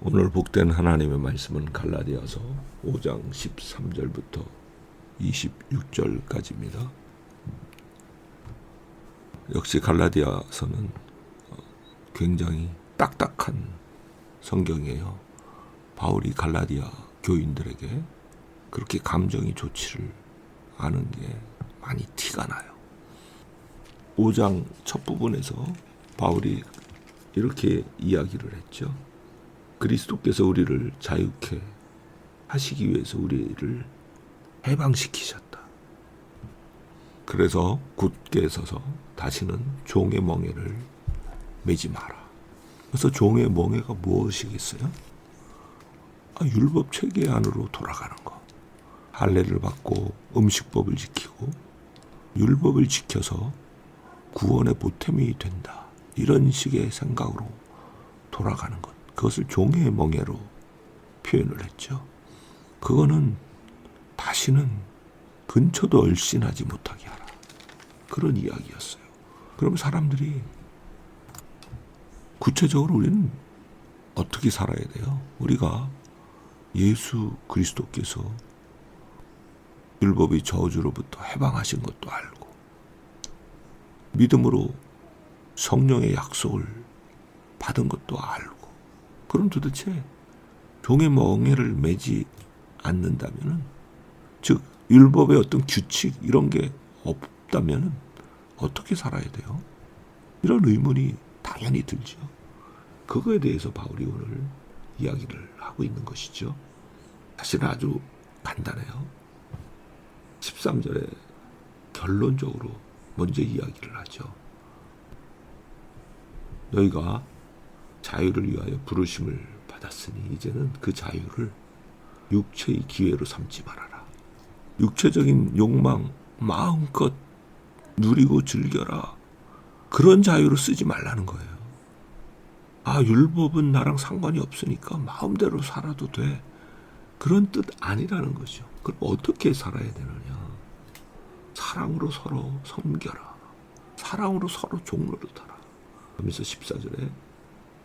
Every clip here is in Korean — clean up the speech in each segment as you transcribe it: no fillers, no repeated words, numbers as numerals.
오늘 복된 하나님의 말씀은 갈라디아서 5장 13절부터 26절까지입니다. 역시 갈라디아서는 굉장히 딱딱한 성경이에요. 바울이 갈라디아 교인들에게 그렇게 감정이 좋지를 않은 게 많이 티가 나요. 5장 첫 부분에서 바울이 이렇게 이야기를 했죠. 그리스도께서 우리를 자유케 하시기 위해서 우리를 해방시키셨다. 그래서 굳게 서서 다시는 종의 멍에를 매지 마라. 그래서 종의 멍에가 무엇이겠어요? 율법 체계 안으로 돌아가는 거. 할례를 받고 음식법을 지키고 율법을 지켜서 구원의 보탬이 된다. 이런 식의 생각으로 돌아가는 것. 그것을 종의 멍에로 표현을 했죠. 그거는 다시는 근처도 얼씬하지 못하게 하라. 그런 이야기였어요. 그럼 사람들이 구체적으로 우리는 어떻게 살아야 돼요? 우리가 예수 그리스도께서 율법의 저주로부터 해방하신 것도 알고 믿음으로 성령의 약속을 받은 것도 알고 그럼 도대체 종의 멍에를 매지 않는다면은, 즉 율법의 어떤 규칙 이런 게 없다면은 어떻게 살아야 돼요? 이런 의문이 당연히 들죠. 그거에 대해서 바울이 오늘 이야기를 하고 있는 것이죠. 사실은 아주 간단해요. 13절에 결론적으로 먼저 이야기를 하죠. 너희가 자유를 위하여 부르심을 받았으니 이제는 그 자유를 육체의 기회로 삼지 말아라. 육체적인 욕망 마음껏 누리고 즐겨라. 그런 자유로 쓰지 말라는 거예요. 율법은 나랑 상관이 없으니까 마음대로 살아도 돼. 그런 뜻 아니라는 거죠. 그럼 어떻게 살아야 되느냐? 사랑으로 서로 섬겨라. 사랑으로 서로 종노릇하라. 하면서 14절에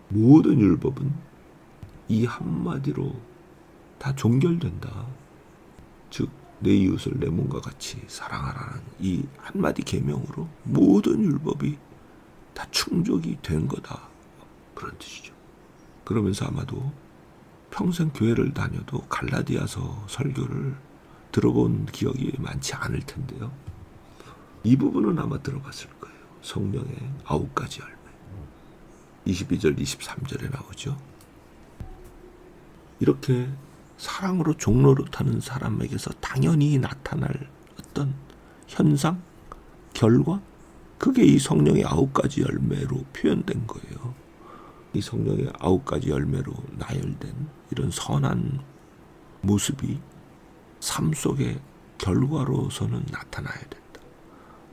모든 율법은 이 한마디로 다 종결된다. 즉 내 이웃을 내 몸과 같이 사랑하라는 이 한마디 계명으로 모든 율법이 다 충족이 된 거다. 그런 뜻이죠. 그러면서 아마도 평생 교회를 다녀도 갈라디아서 설교를 들어본 기억이 많지 않을 텐데요. 이 부분은 아마 들어봤을 거예요. 성령의 9가지 열매. 22절, 23절에 나오죠. 이렇게 사랑으로 종노릇하는 사람에게서 당연히 나타날 어떤 현상, 결과, 그게 이 성령의 9가지 열매로 표현된 거예요. 이 성령의 9가지 열매로 나열된 이런 선한 모습이 삶 속의 결과로서는 나타나야 된다.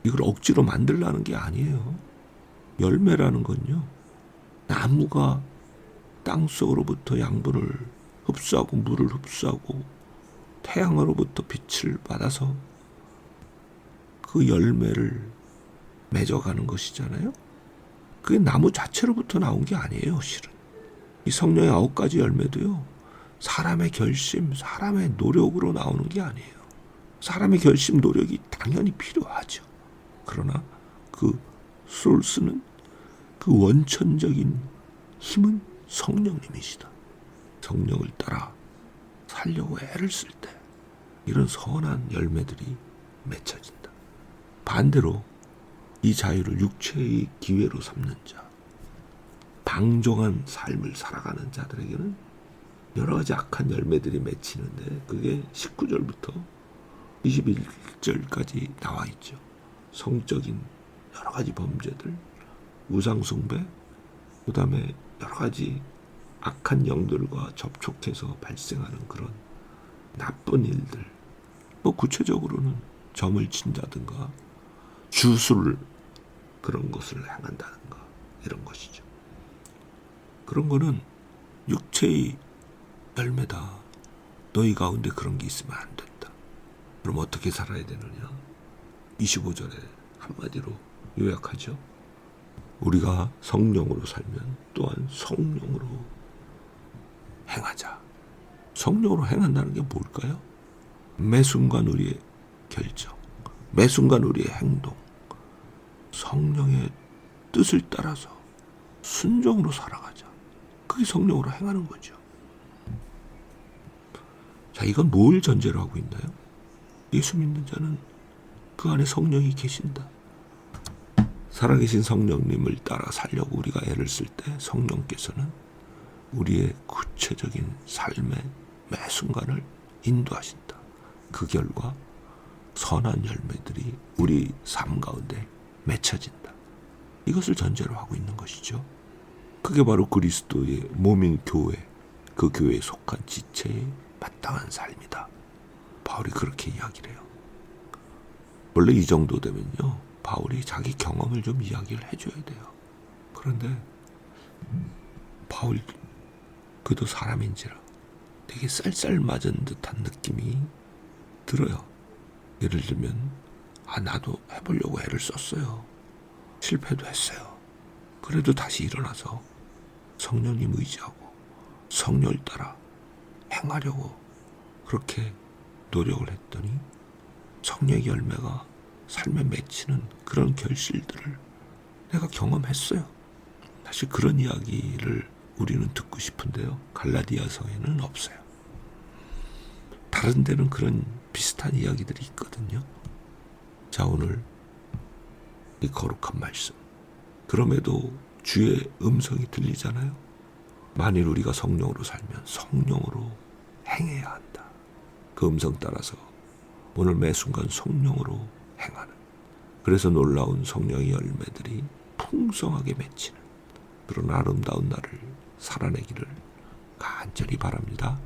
이걸 억지로 만들라는 게 아니에요. 열매라는 건요, 나무가 땅 속으로부터 양분을 흡수하고 물을 흡수하고 태양으로부터 빛을 받아서 그 열매를 맺어가는 것이잖아요. 그게 나무 자체로부터 나온 게 아니에요. 실은 이 성령의 9가지 열매도요, 사람의 결심, 사람의 노력으로 나오는 게 아니에요. 사람의 결심, 노력이 당연히 필요하죠. 그러나 그 소스는, 그 원천적인 힘은 성령님이시다. 성령을 따라 살려고 애를 쓸 때 이런 선한 열매들이 맺혀진다. 반대로 이 자유를 육체의 기회로 삼는 자, 방종한 삶을 살아가는 자들에게는 여러 가지 악한 열매들이 맺히는데, 그게 19절부터 21절까지 나와 있죠. 성적인 여러 가지 범죄들, 우상숭배, 그 다음에 여러 가지 악한 영들과 접촉해서 발생하는 그런 나쁜 일들, 구체적으로는 점을 친다든가 주술, 그런 것을 행한다든가 이런 것이죠. 그런 거는 육체의 열매다. 너희 가운데 그런 게 있으면 안 된다. 그럼 어떻게 살아야 되느냐? 25절에 한마디로 요약하죠. 우리가 성령으로 살면 또한 성령으로 행하자. 성령으로 행한다는 게 뭘까요? 매 순간 우리의 결정, 매 순간 우리의 행동, 성령의 뜻을 따라서 순종으로 살아가자. 그게 성령으로 행하는 거죠. 자, 이건 뭘 전제로 하고 있나요? 예수 믿는 자는 그 안에 성령이 계신다. 살아계신 성령님을 따라 살려고 우리가 애를 쓸 때 성령께서는 우리의 구체적인 삶의 매 순간을 인도하신다. 그 결과 선한 열매들이 우리 삶 가운데 맺혀진다. 이것을 전제로 하고 있는 것이죠. 그게 바로 그리스도의 몸인 교회, 그 교회에 속한 지체의 마땅한 삶이다. 바울이 그렇게 이야기를 해요. 원래 이 정도 되면요, 바울이 자기 경험을 좀 이야기를 해줘야 돼요. 그런데 바울 그도 사람인지라 되게 쌀쌀맞은 듯한 느낌이 들어요. 예를 들면 나도 해보려고 애를 썼어요. 실패도 했어요. 그래도 다시 일어나서 성령님 의지하고 성령을 따라 행하려고 그렇게 노력을 했더니 성령의 열매가 삶에 맺히는 그런 결실들을 내가 경험했어요. 사실 그런 이야기를 우리는 듣고 싶은데요, 갈라디아서에는 없어요. 다른 데는 그런 비슷한 이야기들이 있거든요. 자, 오늘 이 거룩한 말씀, 그럼에도 주의 음성이 들리잖아요. 만일 우리가 성령으로 살면 성령으로 행해야 한다. 그 음성 따라서 오늘 매 순간 성령으로 행하는, 그래서 놀라운 성령의 열매들이 풍성하게 맺히는 그런 아름다운 날을 살아내기를 간절히 바랍니다.